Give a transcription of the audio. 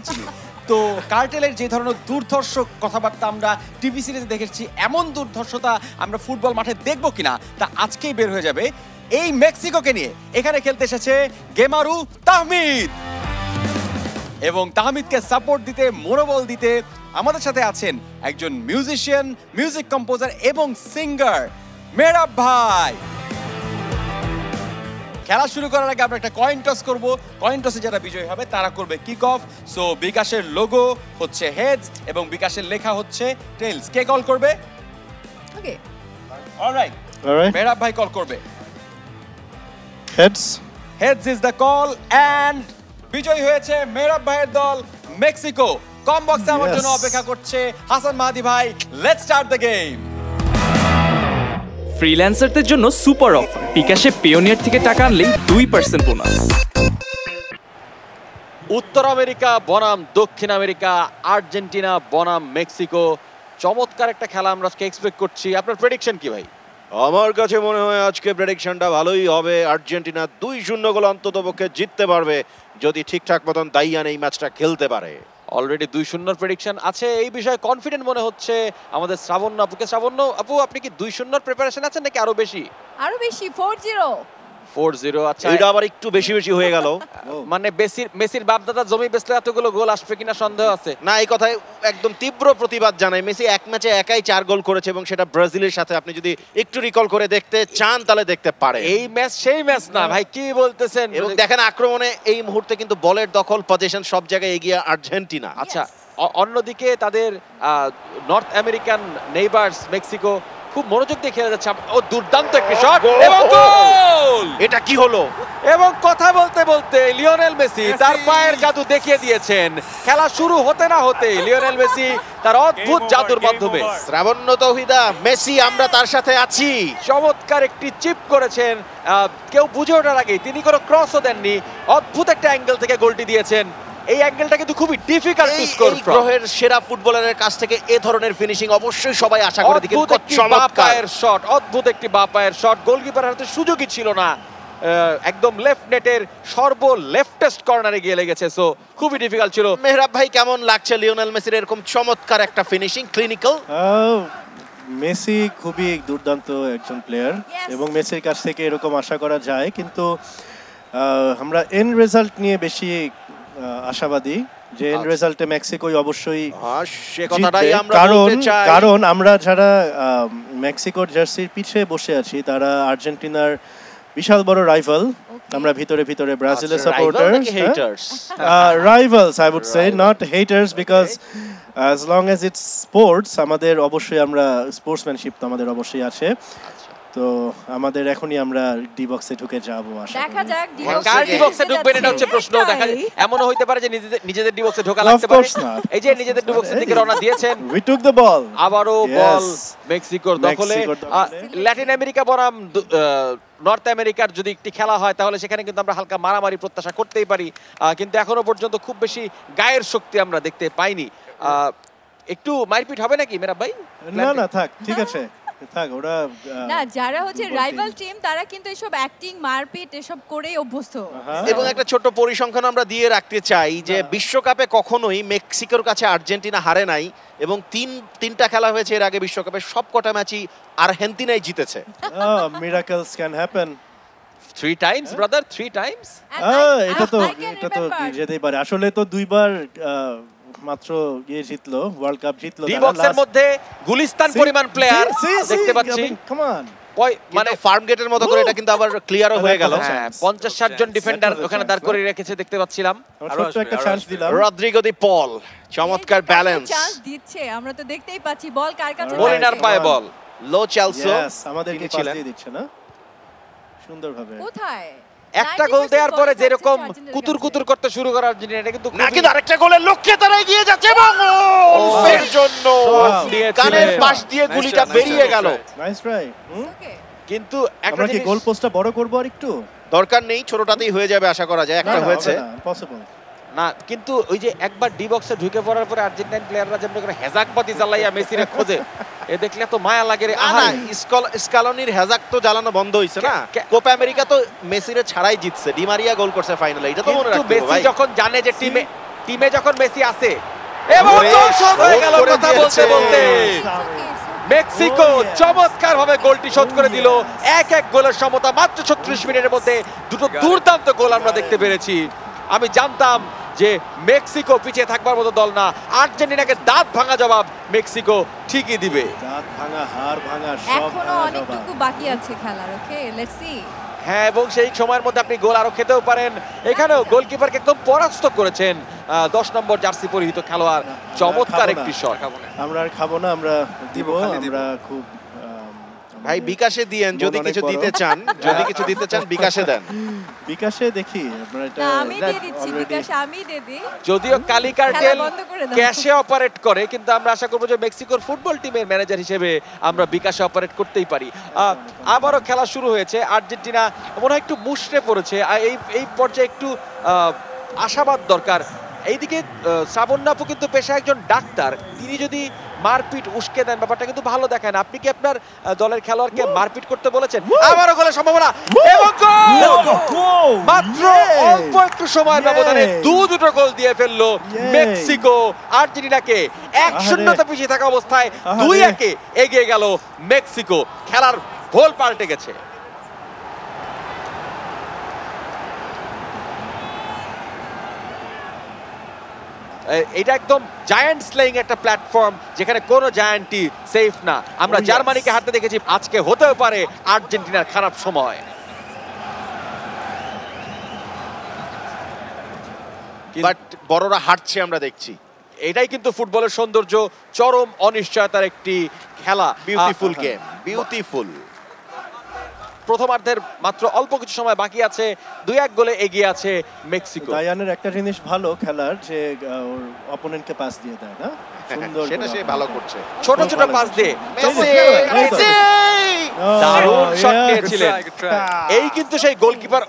চিনি। তো কার্টেলের যে ধরনের দুর্ধর্ষ কথাবার্তা আমরা টিভি সিরিজে দেখেছি, এমন দুর্ধর্ষতা আমরা ফুটবল মাঠে দেখব কিনা তা আজকেই বের হয়ে যাবে। এই মেক্সিকোকে নিয়ে এখানে খেলতে এসেছে গেমারু তাহমিদ, এবং তাহমিদকে সাপোর্ট দিতে, মনোবল দিতে আমাদের সাথে আছেন একজন মিউজিশিয়ান, মিউজিক কম্পোজার এবং সিঙ্গার মেহরাব ভাই। খেলা শুরু করার আগে আমরা একটা কয়েন টস করব। কয়েন টসে যারা বিজয়ী হবে তারা করবে কিক অফ। সো বিকাশের লোগো হচ্ছে হেডস এবং বিকাশের লেখা হচ্ছে টেলস। কে কল করবে? ওকে, অলরাইট, মেহরাব ভাই কল করবে। Heads. Heads is the call and বিজয়ী হয়েছে মেহরাব ভাইয়ের দল মেক্সিকো। কম বক্সে আমার জন্য অপেক্ষা করছে হাসান মাহাদি ভাই। Let's start the game. ফ্রিল্যান্সারদের জন্য সুপার অফার, বিকাশে পিওনিয়ার থেকে টাকা আনলেই 2% বোনাস। উত্তর আমেরিকা বনাম দক্ষিণ আমেরিকা, আর্জেন্টিনা বনাম মেক্সিকো, চমৎকার একটা খেলা আমরা আজকে এক্সপেক্ট করছি। আপনার প্রেডিকশন কি ভাই? আমার কাছে মনে হয় আজকে প্রেডিকশনটা ভালোই হবে। আর্জেন্টিনা 2-0 গোল অন্ততপক্ষে জিততে পারবে যদি ঠিকঠাক মতন দাইয়ান এই ম্যাচটা খেলতে পারে। অলরেডি 2-0 প্রেডিকশন আছে, এই বিষয়ে কনফিডেন্ট মনে হচ্ছে আমাদের শ্রাবণ্য আপুকে। শ্রাবণ্য আপু, আপনি কি 2-0 প্রিপারেশন আছেন নাকি আরো বেশি? আরো বেশি, 4-0। 4-0। আচ্ছা, এটা আবার একটু বেশি বেশি হয়ে গেল। মানে মেসির বাপদাদা জমি বেচলে এতগুলো গোল আসবে কিনা সন্দেহ আছে। না, এই কথায় একদম তীব্র প্রতিবাদ জানাই। মেসি এক ম্যাচে একাই 4 গোল করেছে এবং সেটা ব্রাজিলের সাথে। আপনি যদি একটু রিকল করে দেখতে চান তাহলে দেখতে পারে। এই ম্যাচ সেই ম্যাচ না ভাই, কি বলতেছেন? এবং দেখেন আক্রমণে এই মুহূর্তে কিন্তু বলের দখল, পজিশন সব জায়গায় এগিয়ে আর্জেন্টিনা। আচ্ছা, অন্যদিকে তাদের নর্থ আমেরিকান নেইবার্স মেক্সিকো খুব মনোযোগ দিয়ে খেলে যাচ্ছে। ও দুর্দান্ত একটি শট এবং গোল! এটা কি হলো? এবং কথা বলতে বলতে লিওনেল মেসি তার পায়ের জাদু দেখিয়ে দিয়েছেন। খেলা শুরু হতে না হতে লিওনেল মেসি তার অদ্ভুত জাদুর মাধ্যমে। শ্রাবণ্য তৌহিদা, মেসি আমরা তার সাথে আছি। চমৎকার একটি চিপ করেছেন, কেউ বুঝে ওঠার আগেই তিনি কোনো ক্রসও দেননি। অদ্ভুত একটা অ্যাঙ্গেল থেকে গোলটি দিয়েছেন। এই অ্যাঙ্গেলটা কিন্তু খুবই ডিফিকাল্ট টু স্কোর ফ্রম। গ্রহের সেরা ফুটবলারের কাছ থেকে এই ধরনের ফিনিশিং অবশ্যই সবাই আশা করে। দেখেন কত চমৎকার শট, অদ্ভুত একটি বাঁ পায়ের শট। গোলকিপারের হাতে সুযোগই ছিল না, একদম লেফট নেটের সর্ব লেফটেস্ট কর্নারে গিয়ে লেগেছে। সো খুবই ডিফিকাল্ট ছিল। মেহরাব ভাই, কেমন লাগছে লিওনেল মেসির এরকম চমৎকার একটা ফিনিশিং, ক্লিনিক্যাল? মেসি খুবই দুর্দান্ত একজন প্লেয়ার এবং মেসির কাছ থেকে এরকম আশা করা যায়, কিন্তু আমরা এন্ড রেজাল্ট নিয়ে বেশি আশাবাদী যে এন্ড রেজাল্টে মেক্সিকোই অবশ্যই সে কথাটাই আমরা বলতে চাই। কারণ আমরা যারা মেক্সিকোর জার্সির পিছে বসে আছি তারা আর্জেন্টিনার বিশাল বড় রাইভাল। আমরা ভিতরে ভিতরে ব্রাজিলের supporters, rivals I would say, not haters, because as long as it's sports আমাদের অবশ্যই আমরা স্পোর্টসম্যানশিপ তো আমাদের অবশ্যই আছে। তো আমাদের এখনই আমরা ডি বক্সে ঢুকে যাব। দেখা যাক কার ডি বক্সে ঢুকবেন এটা হচ্ছে প্রশ্ন। দেখা এমনও হইতে পারে যে নিজেদের ডি বক্সে ঢোকা লাগতে পারে। এই যে নিজেদের ডি বক্সের দিকে রওনা দিয়েছেন। We took the ball. আবারো বল মেক্সিকোর দখলে। ল্যাটিন আমেরিকা বনাম নর্থ আমেরিকার যদি একটি খেলা হয় তাহলে সেখানে কিন্তু আমরা হালকা মারামারি প্রত্যাশা করতেই পারি, কিন্তু এখনো পর্যন্ত খুব বেশি গায়ের শক্তি আমরা দেখতে পাইনি। একটু মারপিট হবে নাকি মেরা ভাই? না না, থাক, ঠিক আছে, থাক। ওরা না, যারা হচ্ছে রাইভাল টিম তারা কিন্তু এসব অ্যাক্টিং, মারপিট এসব করেই অভ্যস্ত। এবং একটা ছোট পরিসংখ্যান আমরা দিয়ে রাখতে চাই যে বিশ্বকাপে কখনোই মেক্সিকোর কাছে আর্জেন্টিনা হারে নাই এবং তিনটা খেলা হয়েছে এর আগে বিশ্বকাপে, সবকটা ম্যাচই আর্জেন্টিনাই জিতেছে। Miracles can happen. 3 Times brother, 3 Times. এটা তো যেতেই পারে। আসলে তো দুইবার মাত্র ইয়ে জিতলো, ওয়ার্ল্ড কাপ জিতলো। ডি বক্সের মধ্যে গুলিস্তান পরিমাণ প্লেয়ার দেখতে পাচ্ছি। কাম অন, মানে ফার্ম গেটের মতো করে এটা কিন্তু আবার ক্লিয়ারও হয়ে গেল। 50-60 জন ডিফেন্ডার ওখানে দাঁড় করে রেখেছে দেখতে পাচ্ছিলাম। ছোট্ট একটা চান্স দিলাম। রদ্রিগো দি পল, চমৎকার ব্যালেন্স, চান্স দিচ্ছে, আমরা তো দেখতেই পাচ্ছি। বল কার কাছে? মলিনার পায়ে বল। লো চালসো আমাদেরকে পাস দিয়ে দিচ্ছে না সুন্দরভাবে। কোথায় একটা গোল দেওয়ার পরে যেরকম কুতুর কুতুর করতে শুরু করার জন্য এটা কিন্তু নাকি আরেকটা গোলের লক্ষ্যে তারা এগিয়ে যাচ্ছে এবং এর জন্য কানের পাশ দিয়ে গুলিটা বেরিয়ে গেল। Nice try. কিন্তু আমরা কি গোল পোস্টটা বড় করব আর একটু? দরকার নেই, ছোটটাতেই হয়ে যাবে আশা করা যায়। একটা হয়েছে পসিবল না, কিন্তু ওই যে একবার ডি বক্সে ঢুকে পড়ার পরে আর্জেন্টাইন প্লেয়াররা যেমন করে হেজাকবাতি জ্বালাইয়া মেসিরে খোঁজে, এ দেখলে তো মায়া লাগে রে। না, স্কালোনির হেজাক তো জ্বালানো বন্ধ হইছে না। কোপা আমেরিকা তো মেসিরে ছাড়াই জিতছে, ডি মারিয়া গোল করছে ফাইনালে, এটা তো মনে রাখতে হবে ভাই। মেসি যখন জানে যে টিমে যখন মেসি আছে এবং ওরে, গোল শোধ হয়ে গেল শোধ করে কথা বলতে দিয়েছে। বলতে মেক্সিকো Oh, yes. চমৎকার ভাবে গোলটি শোধ করে দিল। 1-1 গোলের সমতা মাত্র 36 মিনিটের মধ্যে দুটো দুর্দান্ত গোল আমরা দেখতে পেরেছি। আমি জানতাম যে মেক্সিকো পিছিয়ে থাকবার মতো দল না, আর্জেন্টিনাকে দাঁত ভাঙা জবাব মেক্সিকো ঠিকই দিবে। দাঁত ভাঙা, হাড় ভাঙা, সব এখনো ভাঙা অনেকটুকু বাকি আছে খেলার। ওকে, লেটস সি। হ্যাঁ, এবং সেই সময়ের মধ্যে আপনি গোল আরো খেতেও পারেন। এখানেও গোলকিপারকে একদম পরাস্ত করেছেন 10 নম্বর জার্সি পরিহিত খেলোয়াড়। চমৎকার একটি শট। আমরা আর খাবো না, আমরা দিব। আমরা খুব ভাই বিকাশে দিয়েন যদি অনেক কিছু বড়। দিতে চান, যদি কিছু দিতে চান বিকাশে দেন। বিকাশে দেখি আমরা এটা না, আমি দিয়ে দিচ্ছি already- বিকাশ, আমি দিয়ে দিই। যদিও কালি কার্টেল খেলা বন্ধ করে দাও। ক্যাশে অপারেট করে, কিন্তু আমরা আশা করবো যে মেক্সিকোর ফুটবল টিমের ম্যানেজার হিসেবে আমরা বিকাশে অপারেট করতেই পারি। আবারও খেলা শুরু হয়েছে। আর্জেন্টিনা মনে হয় একটু মুষড়ে পড়েছে। এই পর্যায়ে একটু আশাবাদ দরকার। এইদিকে শ্রাবণ্যাপু কিন্তু পেশা একজন ডাক্তার, তিনি যদি মারপিট উস্কে দেন ব্যাপারটা কিন্তু ভালো দেখায় না। আপনি কি আপনার দলের খেলোয়াড়কে মারপিট করতে বলেছেন? আবারও গোলের সম্ভাবনা এবং গোল! মাত্র অল্প একটু সময়ের ব্যবধানে দুটো গোল দিয়ে ফেললো মেক্সিকো আর্জেন্টিনাকে। 1-0 পিছিয়ে থাকা অবস্থায় 2-1 এগিয়ে গেল মেক্সিকো। খেলার ভোল পাল্টে গেছে। এটা একদম জায়ান্ট স্লেইং একটা প্ল্যাটফর্ম, যেখানে কোনো জায়ান্টই সেফ না। আমরা জার্মানিকে হারতে দেখেছি, আজকে হতেও পারে আর্জেন্টিনার খারাপ সময়। বাট বড়রা হাঁটছে আমরা দেখছি। এটাই কিন্তু ফুটবলের সৌন্দর্য, চরম অনিশ্চয়তার একটি খেলা। Beautiful game, beautiful. প্রথমার্ধের মাত্র অল্প কিছু সময় বাকি আছে, 2-1 গোলে এগিয়ে আছে মেক্সিকো। দায়ানের একটা জিনিস ভালো খেলার, যে ওর অপোনেন্টকে পাস দিয়ে দেয় না, সুন্দর সেটা সে ভালো করছে। ছোট ছোট পাস দিয়ে মেসি! দারুণ শট yeah. নিয়েছিলেন। এই কিন্তু সেই গোলকিপার